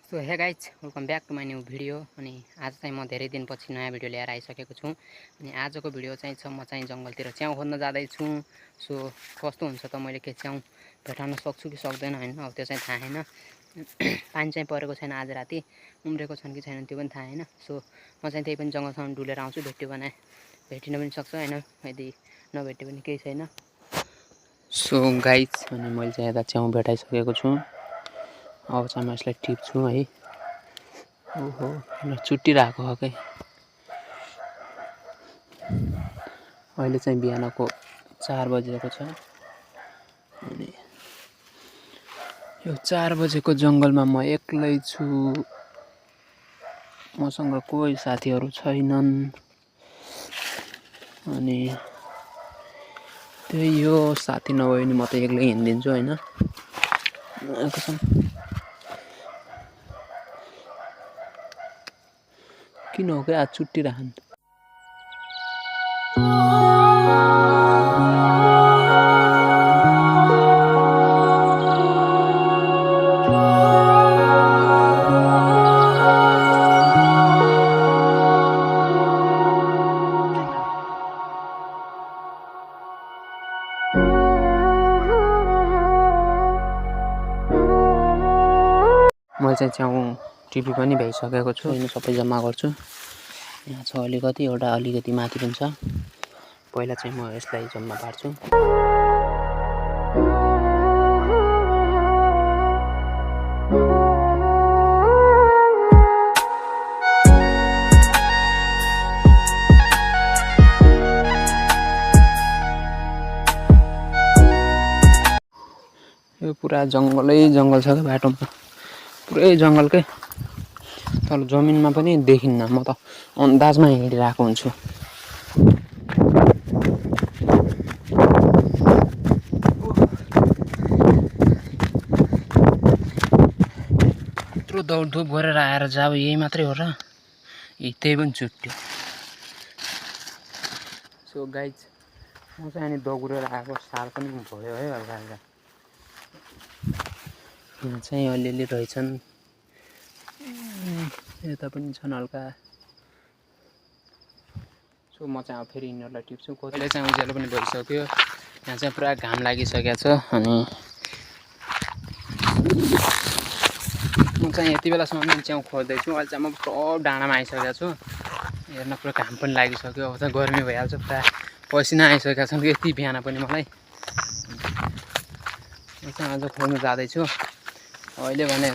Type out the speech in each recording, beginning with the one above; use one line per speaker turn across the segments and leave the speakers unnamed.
So hey guys welcome back to my new video. अनि आज चाहिँ म धेरै दिनपछि नयाँ भिडियो लिएर आइसकेको छु। अनि आजको भिडियो चाहिँ म चाहिँ जङ्गलतिर च्याउ खोज्न जाँदैछु। सो कस्तो हुन्छ त मैले के च्याउ भेटाउन सक्छु कि सक्दैन हैन, अब त्यो चाहिँ थाहा छैन। पानी चाहिँ परेको छैन, आज राति उम्रेको छन् कि छैन त्यो पनि थाहा हैन। सो म चाहिँ त्यही पनि जङ्गलसम्म डुलेर आउँछु, भेट्यो भने भेटिन पनि सक्छ हैन, यदि नभेट्यो भने केही छैन। सो गाइज अनि मैले चाहिँ यता च्याउ भेटाइसकेको छु। अब चाहिँ म यसलाई टिप्छु है। ओहो चुट्टिरहेको हो कि। अहिले चाहिँ बिहानको 4 बजेको छ। अनि यो 4 बजेको जङ्गलमा म एक्लै छु, मसँग कोही साथीहरू छैनन्। अनि त्यही हो, साथी नभए नि म त एक्लै हिँडिदिन्छु हैन। किन हो कि आज चुट्टिरहन्। म चाहिँ च्याउ टिपी पनि भ्याइसकेको छु, होइन सबै जम्मा गर्छु। यहाँ छ अलिकति, एउटा अलिकति माथि पनि छ। पहिला चाहिँ म यसलाई जम्मा पार्छु। यो पुरा जङ्गलै जङ्गल छ क्या, बाटोमा पुरै जङ्गल के। तर जमिनमा पनि देखिन्न, म त अन्दाजमा हिँडिरहेको हुन्छु। यत्रो दौडधुप गरेर आएर जाऊ यही मात्रै हो र, त्यही पनि छुट्यो। सो गाइज म चाहिँ अनि दौडेर आएको सार पनि भयो है हल्का हल्का। यहाँ चाहिँ अलिअलि रहेछन्, यता पनि छन् हल्का। सो म चाहिँ अब फेरि यिनीहरूलाई टिप्छु। कतिले चाहिँ उज्यालो पनि भइसक्यो, यहाँ चाहिँ पुरा घाम लागिसकेको छ। अनि म चाहिँ यति बेलासम्म च्याउ खोज्दैछु। अहिले चाहिँ म टप डाँडामा आइसकेको छु। हेर्न पुरा घाम पनि लागिसक्यो, अब चाहिँ गर्मी भइहाल्छ, पुरा पसिना आइसकेका छन् यति बिहान पनि मलाई। म चाहिँ आज खोज्न जाँदैछु। अहिले भने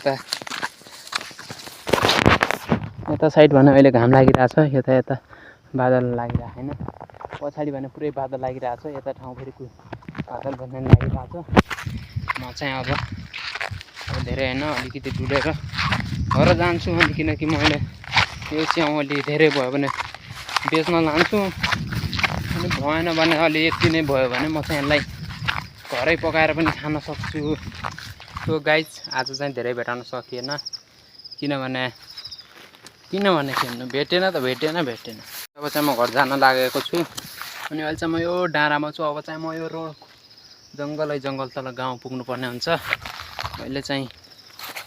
यता साइड भने अहिले घाम लागिरहेछ, यता बादल लागिरहेको छैन। पछाडि भने पुरै बादल लागिरहेछ, यता ठाउँ फेरि बादल भन्ने लागिरहेछ। म चाहिँ अब धेरै होइन, अलिकति डुलेर घर जान्छु। अनि किनकि मैले यो च्याउ अलि धेरै भयो भने बेच्न लान्छु, अनि भएन भने अलि यति नै भयो भने म चाहिँ यसलाई घरै पकाएर पनि खान सक्छु। सो गाइज आज चाहिँ धेरै भेटाउन सकिएन, किनभने खेल्नु भेटेन त भेटेन। अब चाहिँ म घर जान लागेको छु। अनि अहिले चाहिँ म यो डाँडामा छु। अब चाहिँ म यो रोड जङ्गल तल गाउँ पुग्नुपर्ने हुन्छ। अहिले चाहिँ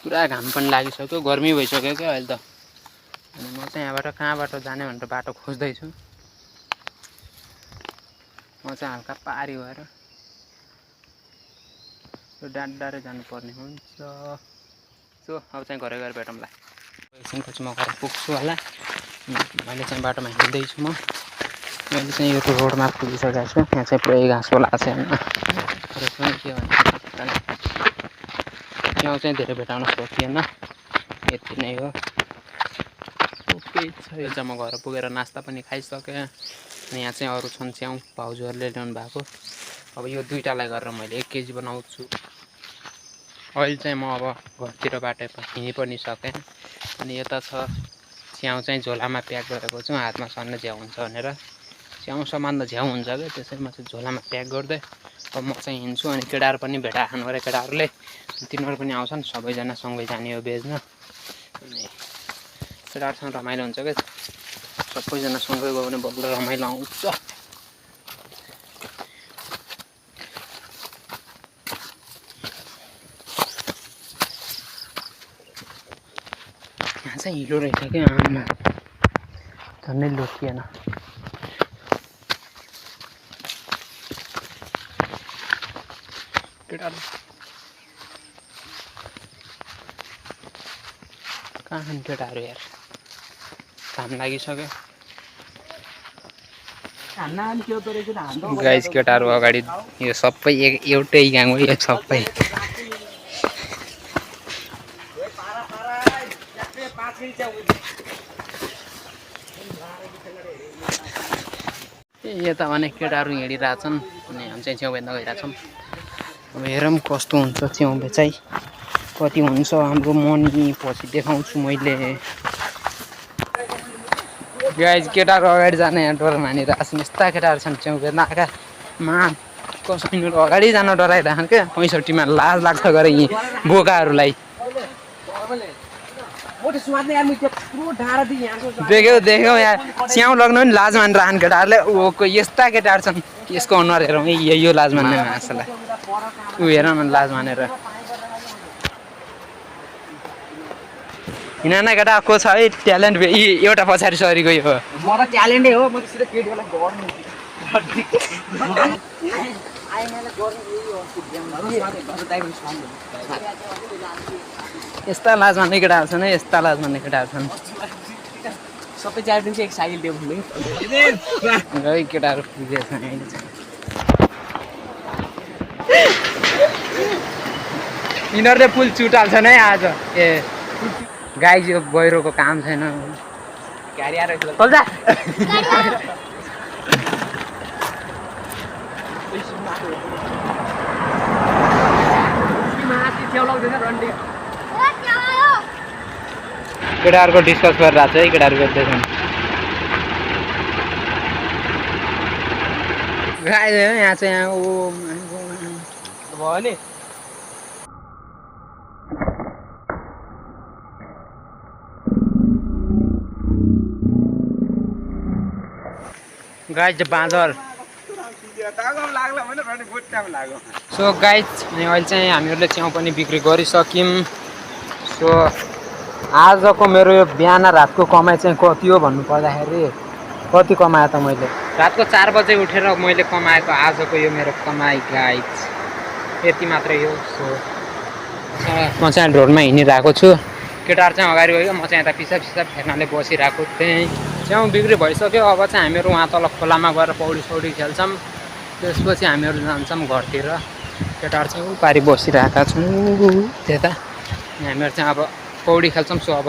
पुरा घाम पनि लागिसक्यो, गर्मी भइसक्यो क्या अहिले त। अनि म चाहिँ यहाँबाट कहाँबाट जाने भनेर बाटो खोज्दैछु। म चाहिँ हल्का पारी भएर यो डाँडै जानुपर्ने हुन्छ। सो अब चाहिँ घरै गएर भेटौँला। एकछिनपछि म घर पुग्छु होला। अहिले चाहिँ बाटोमा हिँड्दैछु म। मैले चाहिँ यो रोडमा पुगिसकेको छु। यहाँ चाहिँ पुरै घाँस लगाएको छ होइन। के भन्छ च्याउ चाहिँ धेरै भेटाउन सकिएन, यति नै हो। ओके छ। यो चाहिँ म घर पुगेर नास्ता पनि खाइसकेँ। अनि यहाँ चाहिँ अरू छन् च्याउ, भाउजूहरूले ल्याउनु भएको। अब यो दुइटालाई गरेर मैले 1 केजी बनाउँछु। अहिले चाहिँ म अब घरतिरबाट हिँडि पनि सकेँ। अनि यता छ च्याउ चाहिँ झोलामा प्याक गरेको छु, हातमा सर्ने झ्याउ हुन्छ भनेर। च्याउ समान्दा झ्याउ हुन्छ क्या, त्यसैमा चाहिँ झोलामा प्याक गर्दै अब म चाहिँ हिँड्छु। अनि केटाहरू पनि भेटाएछन् गरे, केटाहरूले तिनीहरू पनि आउँछन्, सबैजना सँगै जाने हो बेच्न। अनि केटाहरूसँग रमाइलो हुन्छ क्या, सबैजना सँगै गयो भने बल्ल रमाइलो आउँछ। यहाँ चाहिँ हिलो रहेछ क्या आमा झन्डै लोटिएन केटाहरू कहाँ केटाहरू यार घाम लागिसक्यो गाइस केटाहरू अगाडि यो सबै एउटै ग्याङ हो यो सबै यता भने केटाहरू हिँडिरहेछन् अनि हामी चाहिँ छेउ भेट्न गइरहेछौँ अब हेरौँ कस्तो हुन्छ छेउ चाहिँ कति हुन्छ हाम्रो मनी पछि देखाउँछु मैले गाइस केटाहरू अगाडि जाने यहाँ डर मानिरहेको छन् यस्ता केटाहरू छन् छेउ भेट्न आएका कसैहरू अगाडि जान डराइरहेछन् क्या 65मा लाज लाग्छ गरे यी बोकाहरूलाई देख्यौ यहाँ च्याउ लग्नु पनि लाज मानिरहन् केटाहरूले यस्ता केटाहरू छन् यसको अनुहार हेरौँ यो लाज मान्ने मान्छेलाई ऊ हेर न लाज मानेर हिँड्न केटा को छ है ट्यालेन्ट एउटा पछाडि सरी गयो हो म त ट्यालेन्टै हो म त सिधै केटीहरूलाई गर्नु यस्ता लाज मान्ने केटाहरू छन् है यस्ता लाज मान्ने केटाहरू छन् सबै च्याटिङ चाहिँ एक साइकल टेबल है केटाहरू पुगेछ अहिले चाहिँ यिनीहरूले पुल चुटाल्छन् है आज ए गाई यो गहिरोको काम छैन केटाहरूको डिस्कस गरिरहेको छ है केटाहरू गर्दैछन् गाई यहाँ चाहिँ यहाँ भयो नि गाइज बाँदर सो गाइज अनि अहिले चाहिँ हामीहरूले च्याउ पनि बिक्री गरिसक्यौँ सो आजको मेरो यो बिहान रातको कमाइ चाहिँ कति हो भन्नु पर्दाखेरि कति कमाएँ त मैले रातको 4 बजे उठेर मैले कमाएको आजको यो मेरो कमाइ गाइज यति मात्रै हो सो म चाहिँ ढोडमा हिँडिरहेको छु केटाहरू चाहिँ अगाडि गयो म चाहिँ यता पिसाब फेर्नाले बसिरहेको थिएँ च्याउ बिक्री भइसक्यो अब चाहिँ हामीहरू उहाँ तल खोलामा गएर पौडी सौडी खेल्छौँ त्यसपछि हामीहरू जान्छौँ घरतिर केटाहरू चाहिँ पारि बसिरहेका छौँ त्यता हामीहरू चाहिँ अब पौडी खेल्छौँ सो अब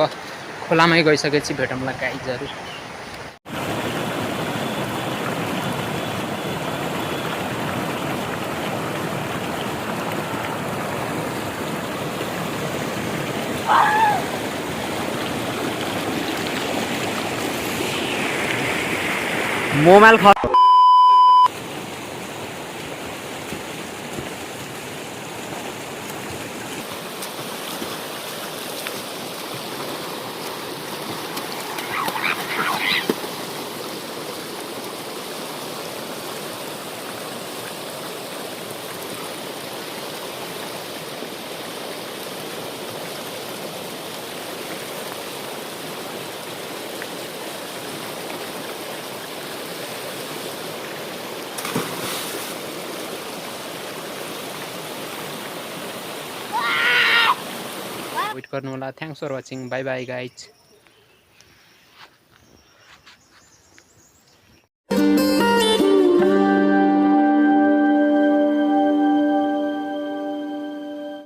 खोलामै गइसकेपछि भेटौँला गाइजहरू मोबाइल वेट गर्नु होला thanks for watching bye bye guys